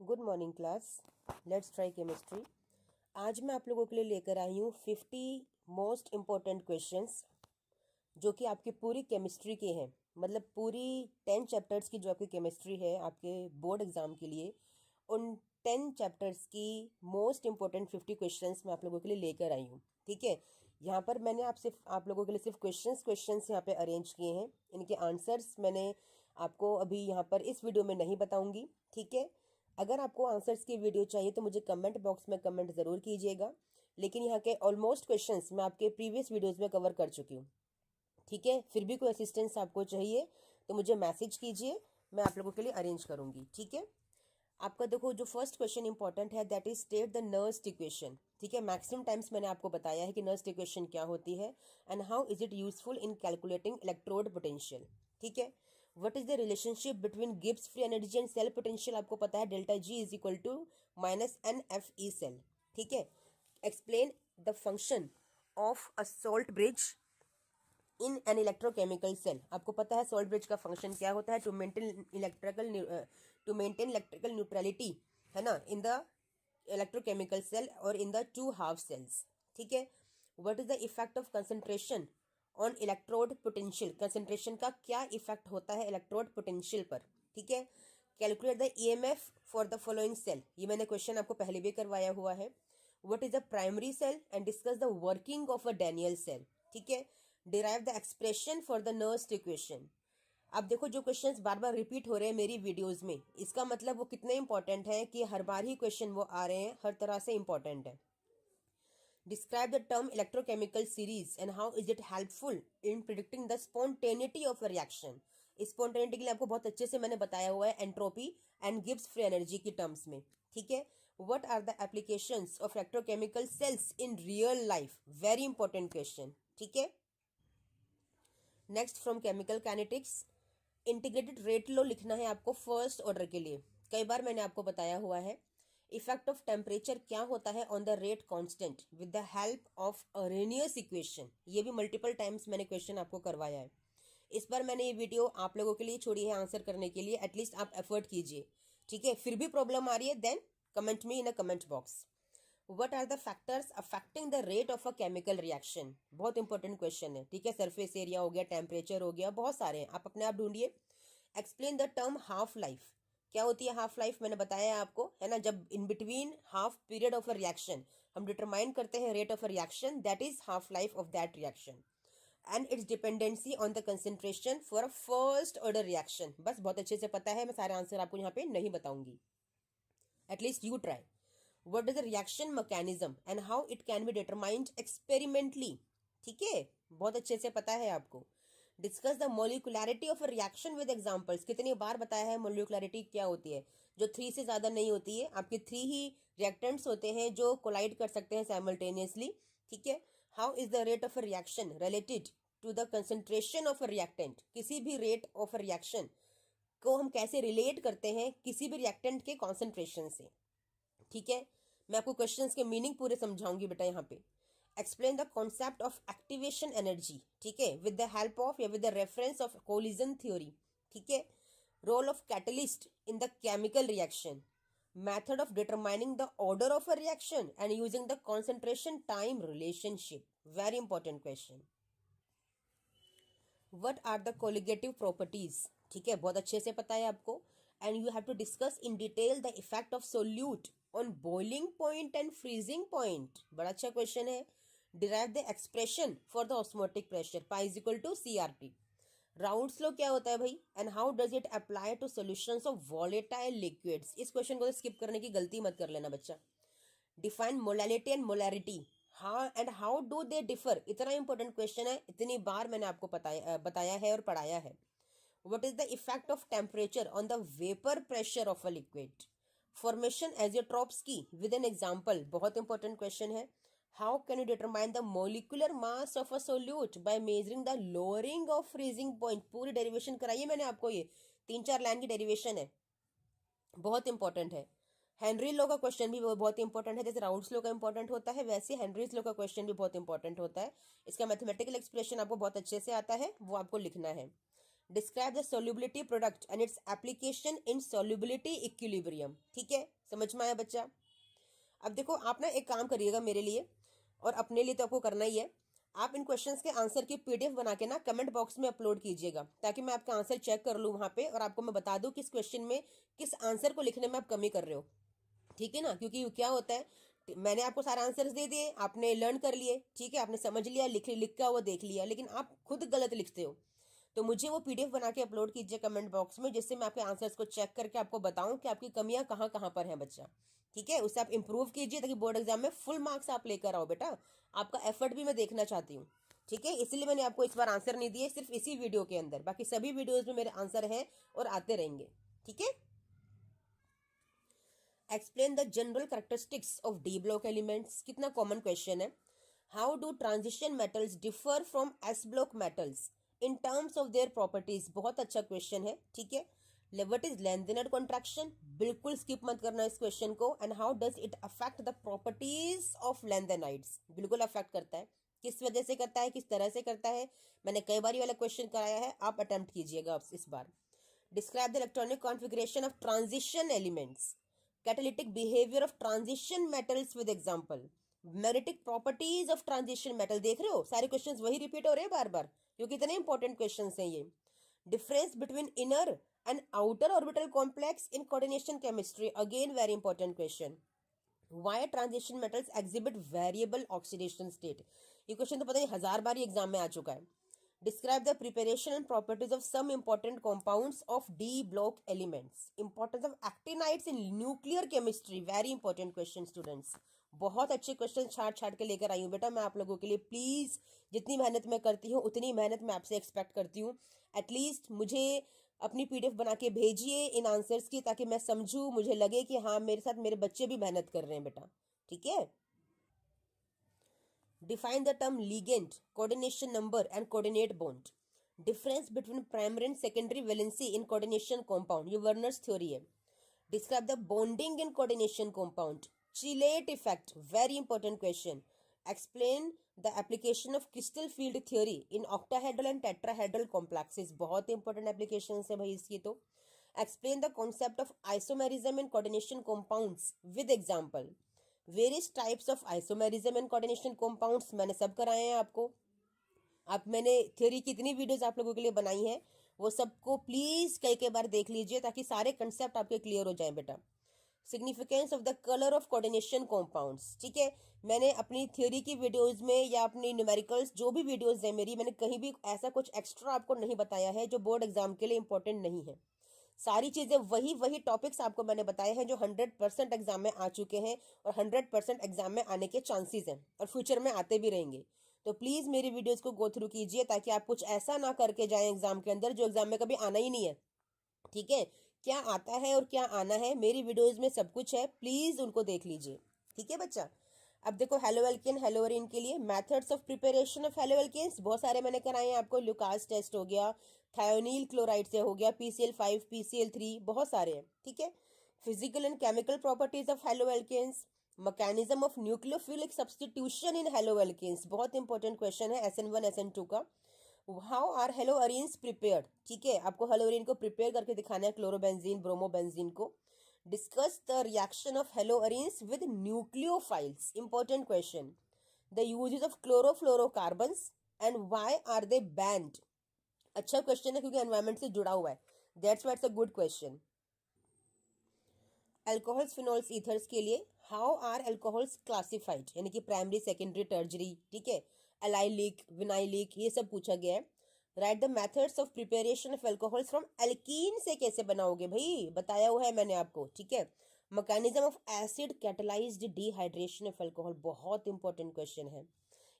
Good morning class. Let's try chemistry. आज मैं आप लोगों के लिए लेकर आई हूँ 50 मोस्ट इम्पोर्टेंट क्वेश्चंस जो कि आपकी पूरी केमिस्ट्री के हैं। मतलब पूरी 10 चैप्टर्स की जो आपकी केमिस्ट्री है आपके बोर्ड एग्जाम के लिए, उन 10 चैप्टर्स की मोस्ट इम्पोर्टेंट 50 क्वेश्चंस मैं आप लोगों के लिए लेकर आई हूँ। ठीक है, यहाँ पर मैंने आप लोगों के लिए सिर्फ क्वेश्चंस यहाँ पे अरेंज किए हैं। इनके आंसर्स मैंने आपको अभी यहाँ पर इस वीडियो में नहीं बताऊंगी। ठीक है, अगर आपको आंसर्स की वीडियो चाहिए तो मुझे कमेंट बॉक्स में कमेंट ज़रूर कीजिएगा। लेकिन यहाँ के ऑलमोस्ट क्वेश्चंस मैं आपके प्रीवियस वीडियोज़ में कवर कर चुकी हूँ। ठीक है, फिर भी कोई असिस्टेंस आपको चाहिए तो मुझे मैसेज कीजिए, मैं आप लोगों के लिए अरेंज करूँगी। ठीक है, आपका देखो जो फर्स्ट क्वेश्चन इंपॉर्टेंट है that is state the Nernst equation. ठीक है, मैक्सिमम टाइम्स मैंने आपको बताया है कि नर्स्ट इक्वेशन क्या होती है and how is it useful in calculating electrode potential. ठीक है, what is the relationship between Gibbs free energy and cell potential. आपको पता है delta G is equal to minus n F E cell. ठीक है, explain the function of a salt bridge in an electrochemical cell. आपको पता है salt bridge का function क्या होता है, टू मेंटेन इलेक्ट्रिकल न्यूट्रलिटी, है ना, इन द इलेक्ट्रोकेमिकल सेल और in the two half cells. ठीक है, what is the effect of concentration on electrode potential. Concentration का क्या इफेक्ट होता है इलेक्ट्रोड पोटेंशियल पर। ठीक है, calculate the EMF for the following cell. ये मैंने क्वेश्चन आपको पहले भी करवाया हुआ है। What is the primary cell and discuss the working of a Daniell cell. ठीक है, derive the expression for the Nernst equation. अब देखो जो क्वेश्चंस बार बार रिपीट हो रहे हैं मेरी वीडियोस में, इसका मतलब वो कितने इंपॉर्टेंट है कि हर बार ही क्वेश्चन वो आ रहे हैं, हर तरह से इंपॉर्टेंट है। Describe the term electrochemical series and how is it helpful in predicting the spontaneity of a reaction. Spontaneity के लिए आपको बहुत अच्छे से मैंने बताया हुआ है entropy and Gibbs free energy की टर्म्स में। ठीक है, what are the applications of electrochemical cells in real life. Very important question. ठीक है, next from chemical kinetics, integrated rate law लिखना है आपको फर्स्ट ऑर्डर के लिए। कई बार मैंने आपको बताया हुआ है इफेक्ट ऑफ टेम्परेचर क्या होता है on the rate constant with the help of Arrhenius equation. ये भी मल्टीपल टाइम्स मैंने क्वेश्चन आपको करवाया है। इस बार मैंने ये वीडियो आप लोगों के लिए छोड़ी है आंसर करने के लिए, एटलीस्ट आप एफर्ट कीजिए। ठीक है, फिर भी प्रॉब्लम आ रही है then comment me in a comment box. What are the factors affecting the rate of a chemical reaction? बहुत इंपॉर्टेंट क्वेश्चन है। ठीक है, सरफेस एरिया हो गया, टेम्परेचर हो गया, बहुत सारे हैं, आप अपने आप ढूंढिए। Explain the term half life. क्या होती है हाफ लाइफ, मैंने बताया है आपको, है ना, जब in between half period of a reaction हम डिटरमाइन करते हैं rate of a reaction, that is half life of that reaction and it's dependency on the concentration for a first order reaction. बस बहुत अच्छे से पता है, मैं सारे आंसर आपको यहाँ पे नहीं बताऊंगी, at least you try. What is the reaction mechanism and how it can be determined experimentally? ठीक है, बहुत अच्छे से पता है आपको। Discuss the molecularity of a reaction with examples. कितनी बार बताया है मोलिकुलरिटी क्या होती है, जो 3 से ज्यादा नहीं होती है, आपके 3 ही रिएक्टेंट्स होते हैं जो कोलाइड कर सकते हैं साइमल्टेनियसली। ठीक है, how is the rate of a reaction related to the concentration of a reactant. किसी भी रेट ऑफ अ रिएक्शन को हम कैसे रिलेट करते हैं किसी भी रिएक्टेंट के कॉन्सेंट्रेशन से। ठीक है, मैं आपको क्वेश्चंस के मीनिंग पूरे समझाऊंगी बेटा यहाँ पे। Explain the concept of activation energy. ठीक है, विद द हेल्प ऑफ या with the reference of collision theory. ठीक है, role of catalyst in the chemical reaction, method of determining the order of a reaction and using the concentration time relationship. Very important question. What are the colligative properties. ठीक है, बहुत अच्छे से पता है आपको। And you have to discuss in detail the effect of solute on boiling point and freezing point. बड़ा अच्छा क्वेश्चन है। Derive the expression for the osmotic pressure, pi is equal to CRT। Raoult's law क्या होता है भाई, and how does it apply to solutions of volatile liquids. इस question को skip करने की गलती मत कर लेना बच्चा। डिफाइन मोलैलिटी एंड मोलैरिटी, हाँ and how do they differ. इतना इंपॉर्टेंट क्वेश्चन है, इतनी बार मैंने आपको बताया है और पढ़ाया है। What is the effect of temperature on the vapour pressure of a liquid. Formation azeotropes with an example, बहुत इंपॉर्टेंट क्वेश्चन है। How can you determine the molecular mass of a solute by measuring the lowering of freezing point. पूरी derivation कराई है मैंने आपको, ये 3-4 line की derivation है, बहुत इंपॉर्टेंट है। हेनरी लॉ का क्वेश्चन भी बहुत इंपॉर्टेंट है, जैसे राउंड्स लॉ का इंपॉर्टेंट होता है वैसे हेनरीज लॉ का क्वेश्चन भी बहुत इंपॉर्टेंट होता है। इसका मैथमेटिकल एक्सप्रेशन आपको बहुत अच्छे से आता है, वो आपको लिखना है। Describe the solubility product and its application in solubility equilibrium. ठीक है, समझ में आया बच्चा? अब देखो, आप ना एक काम करिएगा मेरे लिए और अपने लिए, तो आपको करना ही है। आप इन क्वेश्चंस के आंसर की पीडीएफ बना के ना कमेंट बॉक्स में अपलोड कीजिएगा, ताकि मैं आपका आंसर चेक कर लूँ वहाँ पे और आपको मैं बता दूँ किस क्वेश्चन में, किस आंसर को लिखने में आप कमी कर रहे हो। ठीक है ना? क्योंकि क्या होता है, मैंने आपको सारे आंसर्स दे दिए, आपने लर्न कर लिए, ठीक है, आपने समझ लिया, लिखा हुआ देख लिया, लेकिन आप खुद गलत लिखते हो। तो मुझे वो पीडीएफ बना के अपलोड कीजिए कमेंट बॉक्स में, जिससे मैं आपके आंसर्स को चेक करके आपको बताऊं कि आपकी कमियां कहाँ कहाँ पर हैं बच्चा। ठीक है, उससे आप इंप्रूव कीजिए, ताकि बोर्ड एग्जाम में फुल मार्क्स आप लेकर आओ बेटा। आपका एफर्ट भी मैं देखना चाहती हूँ। ठीक है, इसलिए मैंने आपको इस बार आंसर नहीं दिए, सिर्फ इसी वीडियो के अंदर। बाकी सभी वीडियोज में मेरे आंसर हैं और आते रहेंगे। ठीक है, explain the general characteristics of D block elements. कितना कॉमन क्वेश्चन है। How do transition metals differ from S block metals in terms of their properties. बहुत अच्छा क्वेश्चन है। ठीक है, व्हाट इज लेंथेनर कॉन्ट्रैक्शन, बिल्कुल स्किप मत करना इस क्वेश्चन को। And how does it affect the properties of lanthanides, बिल्कुल अफेक्ट करता है। किस वजह से करता है, किस तरह से करता है, मैंने कई बार वाला क्वेश्चन कराया है, आप अटेम्प्ट कीजिएगा इस बार। Describe the electronic configuration of transition elements, catalytic behavior of transition metals with example, magnetic properties of transition metal. देख रहे हो, सारे क्वेश्चंस वही रिपीट हो रहे हैं बार बार, क्योंकि इतने इंपॉर्टेंट क्वेश्चंस हैं ये। Difference between inner and outer orbital complex in coordination chemistry, again very important question. Why transition metals exhibit variable oxidation state, ये क्वेश्चन तो पता नहीं 1000 बार एग्जाम में आ चुका है। Describe the preparation and properties of some important compounds of D block elements. Importance of actinides in nuclear chemistry. Very important question students. बहुत अच्छे question छाट छाट के लेकर आई हूँ बेटा मैं आप लोगों के लिए। प्लीज, जितनी मेहनत मैं करती हूँ उतनी मेहनत मैं आपसे एक्सपेक्ट करती हूँ। एटलीस्ट मुझे अपनी पीडीएफ बना के भेजिए इन आंसर्स की, ताकि मैं समझूँ, मुझे लगे कि हाँ मेरे साथ मेरे बच्चे भी मेहनत कर रहे हैं बेटा। ठीक है, define the term ligand, coordination number and coordinate bond. Difference between primary and secondary valency in coordination compound, ये Werner's theory है। Describe the bonding in coordination compound. Chelate effect, very important question. Explain the application of crystal field theory in octahedral and tetrahedral complexes, बहुत important applications है भाई इसकी तो। Explain the concept of isomerism in coordination compounds with example. Various types of isomerism and coordination compounds मैंने सब कराए हैं आपको। आप मैंने थ्योरी की इतनी वीडियोस आप लोगों के लिए बनाई हैं, वो सबको प्लीज कई बार देख लीजिए, ताकि सारे कंसेप्ट आपके क्लियर हो जाए बेटा। Significance of the colour of coordination compounds. ठीक है, मैंने अपनी थ्योरी की वीडियोस में या अपनी न्यूमेरिकल्स जो भी वीडियोस है मेरी, मैंने कहीं भी ऐसा कुछ एक्स्ट्रा आपको नहीं बताया है जो बोर्ड एग्जाम के लिए इंपॉर्टेंट नहीं है। सारी चीजें वही टॉपिक्स आपको मैंने बताए हैं जो 100% एग्जाम में आ चुके हैं और 100% एग्जाम में आने के चांसेस हैं और फ्यूचर में आते भी रहेंगे। तो प्लीज मेरी वीडियोस को गो थ्रू कीजिए, ताकि आप कुछ ऐसा ना करके जाएं एग्जाम के अंदर जो एग्जाम में कभी आना ही नहीं है। ठीक है, क्या आता है और क्या आना है मेरी वीडियोज में सब कुछ है, प्लीज उनको देख लीजिए। ठीक है बच्चा, अब देखो हेलोएल्केन हेलोअरीन के लिए methods of preparation of haloalkanes बहुत सारे मैंने कराए हैं आपको। लुकास टेस्ट हो गया, थायोनील क्लोराइड से हो गया, PCl5 PCl3, बहुत सारे हैं। ठीक है, physical and chemical properties of haloalkanes, mechanism of nucleophilic substitution in haloalkanes, बहुत इंपॉर्टेंट क्वेश्चन है SN1 SN2 का। हाउ आर हेलोअरीन्स प्रिपेयर्ड, ठीक है, आपको हेलोअरीन को प्रिपेयर करके दिखाना है, क्लोरोबेंजीन ब्रोमोबेंजीन को। Discuss the reaction of haloarenes with nucleophiles, important question. The uses of chlorofluorocarbons and why are they banned, अच्छा क्वेश्चन है क्योंकि एनवायरमेंट से जुड़ा हुआ है, that's why it's a good question. Alcohols phenols ethers के लिए हाउ आर अल्कोहल्स क्लासिफाइड, यानी कि प्राइमरी सेकेंडरी टर्जरी। ठीक है, एलाइलिक विनाइलिक ये सब पूछा गया है। Right the methods of preparation of alcohols from alkene से कैसे बनाओगे भाई, बताया हुआ है मैंने आपको। ठीक है, mechanism of acid catalysed dehydration of alcohol, बहुत इंपॉर्टेंट क्वेश्चन है।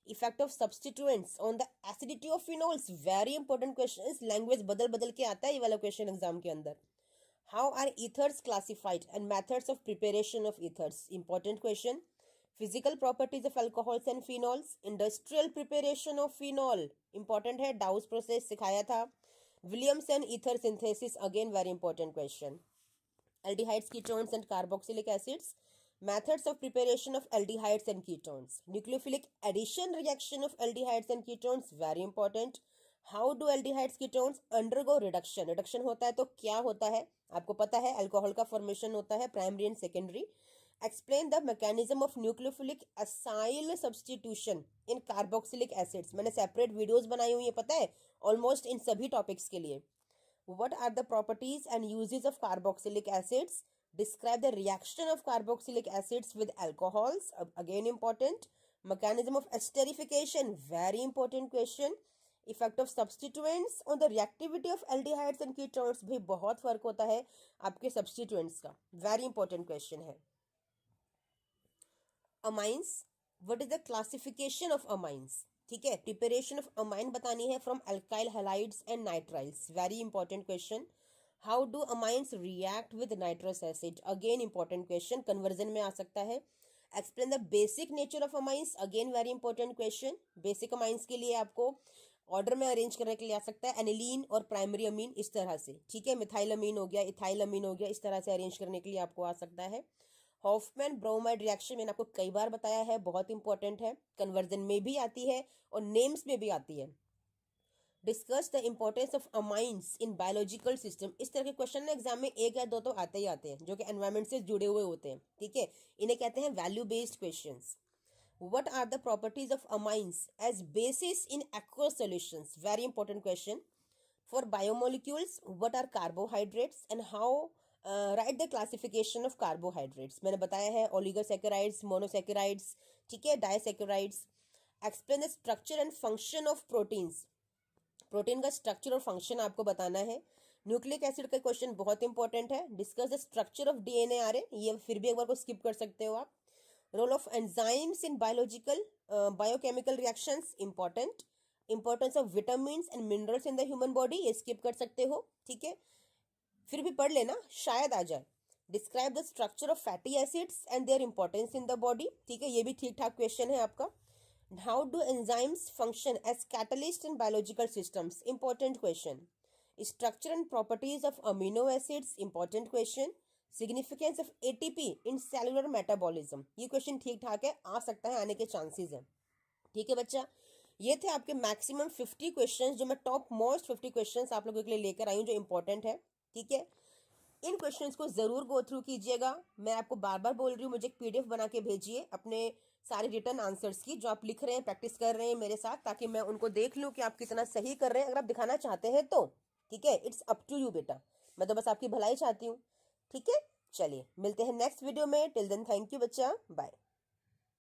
Effect of substituents on the acidity of phenols, very important question, language बदल बदल के आता है ये वाला क्वेश्चन एग्जाम के अंदर। How are ethers classified and methods of preparation of ethers, important question. Physical properties of alcohols and phenols, industrial preparation of phenol, important है, Dawes process सिखाया था। Williamson ether synthesis, again very important question. Aldehydes, ketones and carboxylic acids, methods of preparation of aldehydes and ketones. Nucleophilic addition reaction of aldehydes and ketones, very important. How do aldehydes ketones undergo reduction, reduction होता है तो क्या होता है, आपको पता है alcohol का फॉर्मेशन होता है primary and secondary. Explain the mechanism of nucleophilic acyl substitution in carboxylic acids, मैंने सेपरेट वीडियोस बनाई हुई है पता है ऑलमोस्ट इन सभी टॉपिक्स के लिए। What are the properties and uses of carboxylic acids, describe the reaction of carboxylic acids with alcohols, again important. Mechanism of esterification, very important question. Effect of substituents on the reactivity of aldehydes and ketones, भी बहुत फर्क होता है आपके substituents का, very important question है। Amines, what is the classification of amines, ठीक है, प्रिपरेशन ऑफ अमाइन बतानी है from alkyl halides and nitriles, very important question. How do amines react with nitrous acid, again important question, conversion में आ सकता है। Explain the basic nature of amines, again very important question. Basic amines के लिए आपको order में arrange करने के लिए आ सकता है एनिलीन और प्राइमरी अमीन इस तरह से, ठीक है, मिथाइल अमीन हो गया, इथाइल अमीन हो गया, इस तरह से अरेंज करने के लिए आपको आ सकता है। हॉफमैन ब्रोमाइड रिएक्शन मैंने आपको कई बार बताया है, बहुत इंपॉर्टेंट है, कन्वर्जन में भी आती है और नेम्स में भी आती है। Discuss the importance of amines in biological system, इस तरह के क्वेश्चन ना एग्जाम में एक या दो तो आते ही आते हैं जो कि एनवायरमेंट से जुड़े हुए होते हैं, ठीक है, इन्हें कहते हैं value based questions. What are the properties of amines as basis in aqueous solutions? Very important question. For biomolecules, what are carbohydrates and how write the classification of carbohydrates? मैंने बताया है oligosaccharides, monosaccharides, ठीक है, disaccharides. Explain the structure and function of proteins. Protein का structure और function आपको बताना है। न्यूक्लिक एसिड का क्वेश्चन बहुत इंपॉर्टेंट है। Discuss the structure of DNA RNA, ये फिर भी एक बार को स्किप कर सकते हो आप। Role of enzymes in biological biochemical reactions, important. Importance of vitamins and minerals in the human body, ये स्किप कर सकते हो, ठीक है, फिर भी पढ़ लेना शायद आ जाए। Describe the structure of fatty acids and their importance in the body, ठीक है, ये भी ठीक ठाक क्वेश्चन है आपका। How do enzymes function as catalyst in biological systems, important question. Structure and properties of amino acids, important question. Significance of ATP in cellular metabolism, ये question ठीक ठाक है, आ सकता है, आने के चांसेस हैं, ठीक है बच्चा। ये थे आपके मैक्सिमम 50 क्वेश्चंस जो मैं टॉप मोस्ट 50 क्वेश्चंस आप लोगों के लिए लेकर आई हूँ जो इंपॉर्टेंट है, ठीक है। इन क्वेश्चंस को जरूर गो थ्रू कीजिएगा। मैं आपको बार बार बोल रही हूँ, मुझे एक पीडीएफ बना के भेजिए अपने सारे रिटर्न आंसर्स की जो आप लिख रहे हैं, प्रैक्टिस कर रहे हैं मेरे साथ, ताकि मैं उनको देख लूँ कि आप कितना सही कर रहे हैं। अगर आप दिखाना चाहते हैं तो ठीक है, इट्स अप टू यू बेटा, मैं तो बस आपकी भलाई चाहती हूँ, ठीक है। चलिए मिलते हैं नेक्स्ट वीडियो में, टिल देन थैंक यू बच्चा, बाय।